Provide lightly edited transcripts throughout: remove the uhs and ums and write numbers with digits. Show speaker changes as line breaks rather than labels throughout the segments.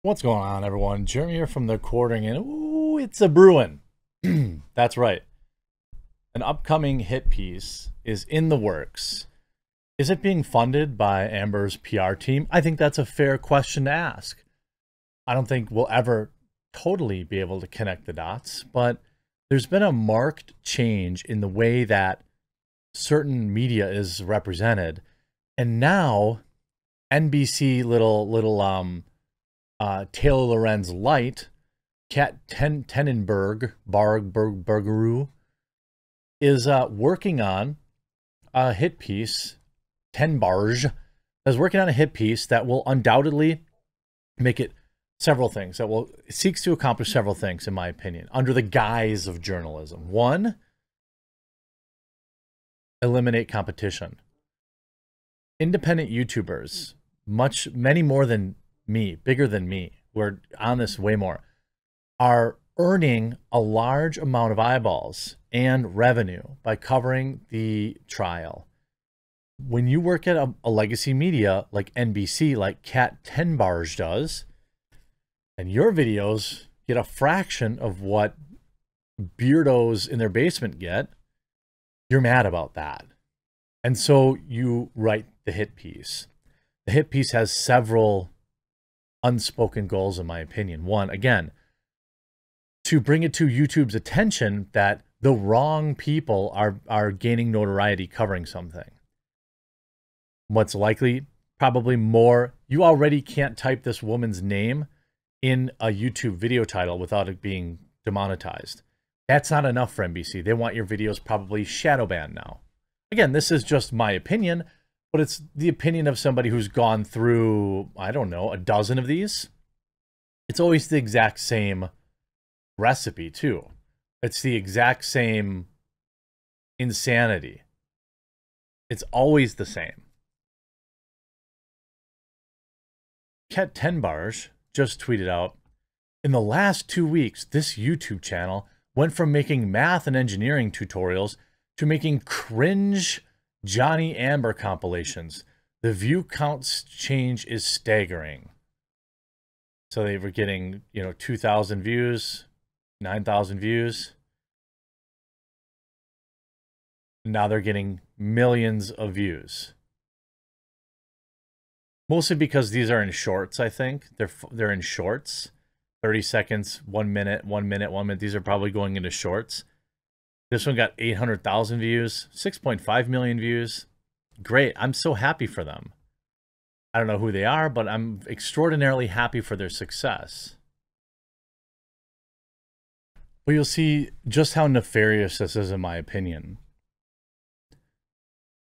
What's going on, everyone? Jeremy here from the quartering, and ooh, it's a brewing. That's right. An upcoming hit piece is in the works. Is it being funded by Amber's PR team? I think that's a fair question to ask. I don't think we'll ever totally be able to connect the dots, but there's been a marked change in the way that certain media is represented. And now NBC Taylor Lorenz Light, Kat Tenenberg, is working on a hit piece. Tenbarge is working on a hit piece that will undoubtedly make it several things. It seeks to accomplish several things, in my opinion, under the guise of journalism. One, eliminate competition. Independent YouTubers, many more than me, bigger than me, we're on this way more, are earning a large amount of eyeballs and revenue by covering the trial. When you work at a legacy media like NBC, like Kat Tenbarge does, and your videos get a fraction of what beardos in their basement get, you're mad about that. And so you write the hit piece. The hit piece has several unspoken goals, in my opinion. One, again, to bring it to YouTube's attention that the wrong people are gaining notoriety covering something. What's likely, probably more, you already can't type this woman's name in a YouTube video title without it being demonetized. That's not enough for NBC. They want your videos probably shadow banned now. Again, this is just my opinion, but it's the opinion of somebody who's gone through, I don't know, a dozen of these. It's always the exact same recipe, too. It's the exact same insanity. It's always the same. Kat Tenbarge just tweeted out, in the last 2 weeks, this YouTube channel went from making math and engineering tutorials to making cringe Johnny Amber compilations. The view counts change is staggering. So they were getting, 2,000 views, 9,000 views. Now they're getting millions of views. Mostly because these are in shorts, I think. They're in shorts. 30 seconds, 1 minute, 1 minute, 1 minute. These are probably going into shorts. This one got 800,000 views, 6.5 million views. Great. I'm so happy for them. I don't know who they are, but I'm extraordinarily happy for their success. But you'll see just how nefarious this is, in my opinion.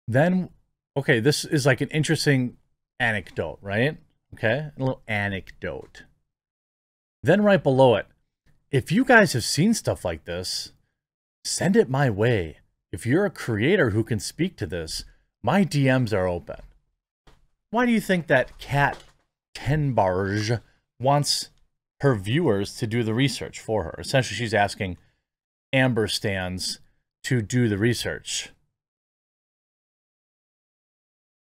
Then, okay, this is like an interesting anecdote, right? Okay, a little anecdote. Then right below it, if you guys have seen stuff like this, send it my way. If you're a creator who can speak to this, my DMs are open. Why do you think that Kat Tenbarge wants her viewers to do the research for her? Essentially, she's asking Amber stans to do the research.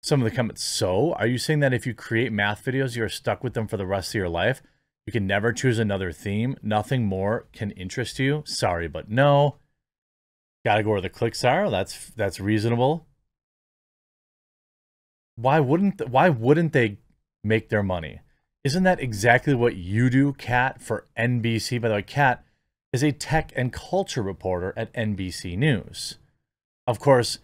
Some of the comments, so are you saying that if you create math videos, you're stuck with them for the rest of your life? You can never choose another theme. Nothing more can interest you. Sorry, but no. Gotta go where the clicks are. That's reasonable. Why wouldn't they make their money? Isn't that exactly what you do, Kat, for NBC? By the way, Kat is a tech and culture reporter at NBC News. Of course,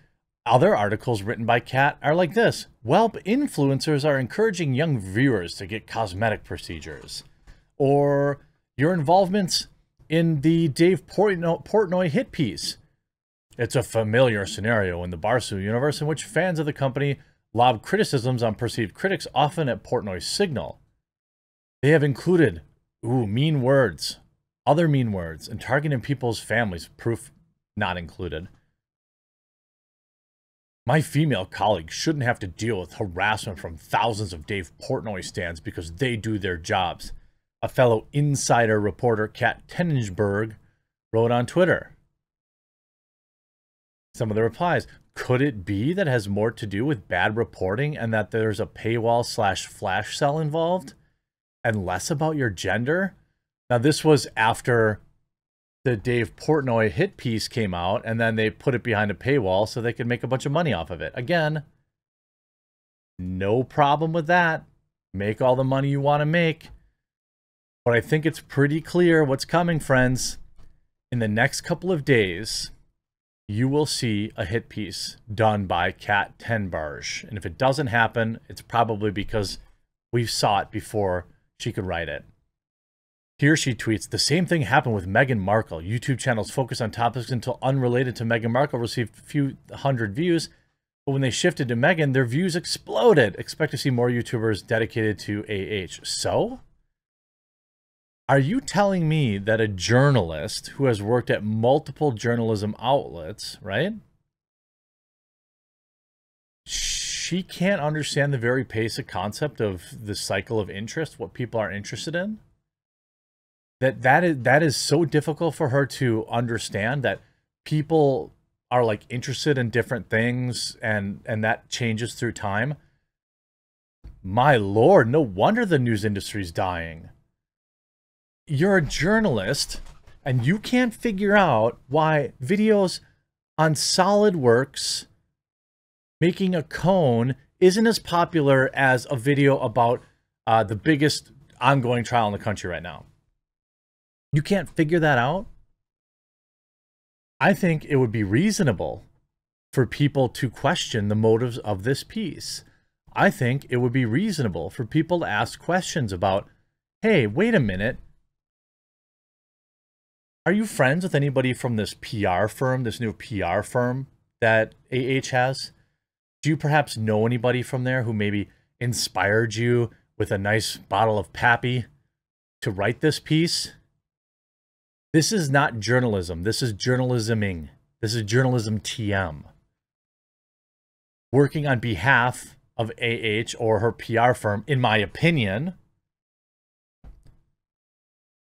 other articles written by Kat are like this. Whelp influencers are encouraging young viewers to get cosmetic procedures. Or your involvements in the Dave Portnoy hit piece. It's a familiar scenario in the Barstool universe in which fans of the company lob criticisms on perceived critics, often at Portnoy's signal. They have included, mean words, other mean words, and targeting people's families, proof not included. My female colleagues shouldn't have to deal with harassment from thousands of Dave Portnoy stans because they do their jobs. A fellow insider reporter, Kat Tenenberg, wrote on Twitter. Some of the replies, could it be that it has more to do with bad reporting and that there's a paywall/flash sale involved? and less about your gender. Now, this was after the Dave Portnoy hit piece came out, and then they put it behind a paywall so they could make a bunch of money off of it. Again, no problem with that. Make all the money you want to make. But I think it's pretty clear what's coming, friends. In the next couple of days, you will see a hit piece done by Kat Tenbarge. And if it doesn't happen, it's probably because we saw it before she could write it. Here she tweets, the same thing happened with Meghan Markle. YouTube channels focus on topics until unrelated to Meghan Markle received a few hundred views. But when they shifted to Meghan, their views exploded. Expect to see more YouTubers dedicated to AH. So? Are you telling me that a journalist who has worked at multiple journalism outlets, right? She can't understand the very basic concept of the cycle of interest, what people are interested in? That is so difficult for her to understand, that people are like interested in different things and that changes through time. My Lord, no wonder the news industry's dying. You're a journalist and you can't figure out why videos on SolidWorks making a cone isn't as popular as a video about the biggest ongoing trial in the country right now. You can't figure that out? I think it would be reasonable for people to question the motives of this piece. I think it would be reasonable for people to ask questions about, hey, wait a minute. Are you friends with anybody from this PR firm, this new PR firm that AH has? Do you perhaps know anybody from there who maybe inspired you with a nice bottle of Pappy to write this piece? This is not journalism. This is journalisming. This is journalism TM. Working on behalf of AH or her PR firm, in my opinion,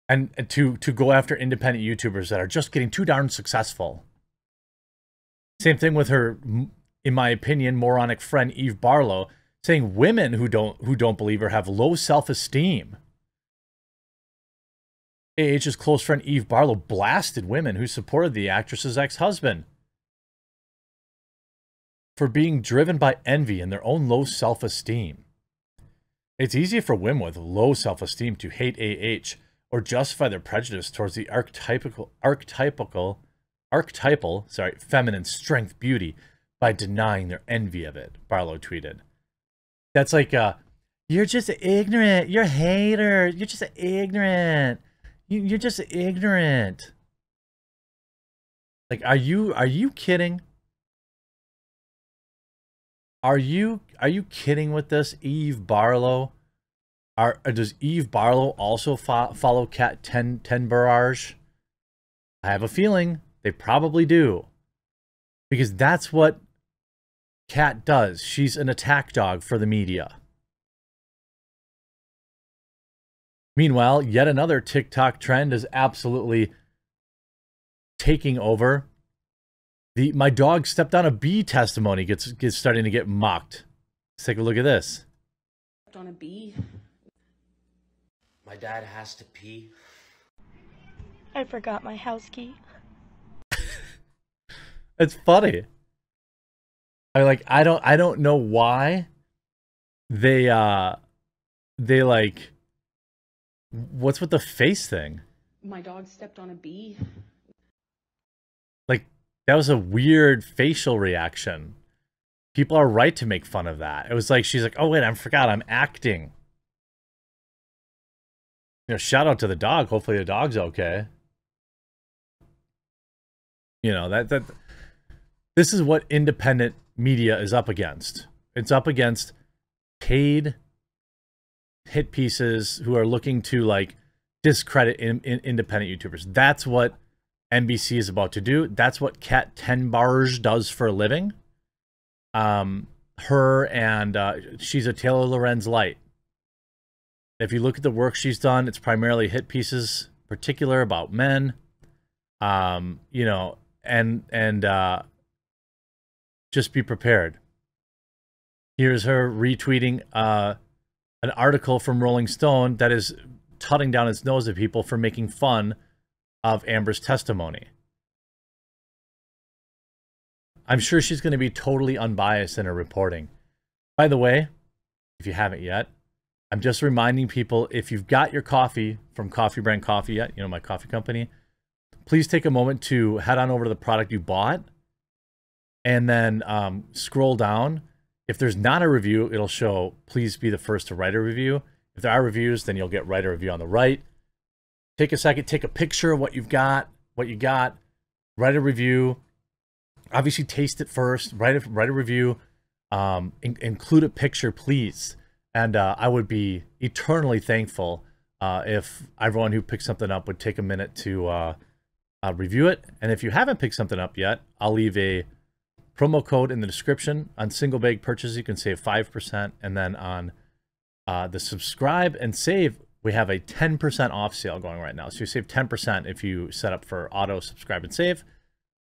and to go after independent YouTubers that are just getting too darn successful. Same thing with her, in my opinion, moronic friend Eve Barlow, saying women who don't believe her have low self-esteem. AH's close friend Eve Barlow blasted women who supported the actress's ex-husband for being driven by envy and their own low self-esteem. It's easy for women with low self-esteem to hate AH or justify their prejudice towards the archetypal feminine strength beauty by denying their envy of it, Barlow tweeted. That's like, you're just ignorant, you're a hater, you're just ignorant, you're just ignorant. Like, are you kidding? Are you kidding with this, Eve Barlow? Does Eve Barlow also follow Kat Tenbarge? I have a feeling they probably do. Because that's what Kat does. She's an attack dog for the media. Meanwhile, yet another TikTok trend is absolutely taking over. My dog stepped on a bee testimony gets starting to get mocked. Let's take a look at this.
On a bee.
My dad has to pee.
I forgot my house key.
It's funny. I don't know why they like, what's with the face thing?
My dog stepped on a bee.
Like, that was a weird facial reaction. People are right to make fun of that. It was like, she's like, oh wait, I forgot, I'm acting. You know, shout out to the dog. Hopefully the dog's okay. You know, this is what independent media is up against. It's up against paid hit pieces who are looking to like discredit independent YouTubers. That's what NBC is about to do. That's what Kat Tenbarge does for a living. Her and she's a Taylor Lorenz light. If you look at the work she's done, it's primarily hit pieces, particular about men. You know, and just be prepared. Here's her retweeting an article from Rolling Stone that is tutting down its nose at people for making fun of Amber's testimony. I'm sure she's going to be totally unbiased in her reporting. By the way, if you haven't yet, I'm just reminding people, if you've got your coffee from Coffee Brand Coffee yet, you know, my coffee company, please take a moment to head on over to the product you bought and then scroll down. If there's not a review, it'll show, please be the first to write a review. If there are reviews, then you'll get write a review on the right. Take a second, take a picture of what you've got, write a review. Obviously, taste it first, write a review, include a picture, please. And I would be eternally thankful if everyone who picks something up would take a minute to review it. And if you haven't picked something up yet, I'll leave a promo code in the description. On single bag purchases, you can save 5%. And then on the subscribe and save, we have a 10% off sale going right now. So you save 10% if you set up for auto subscribe and save,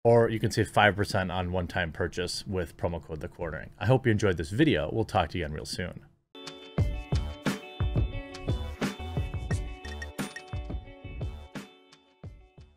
or you can save 5% on one-time purchase with promo code The Quartering. I hope you enjoyed this video. We'll talk to you again real soon.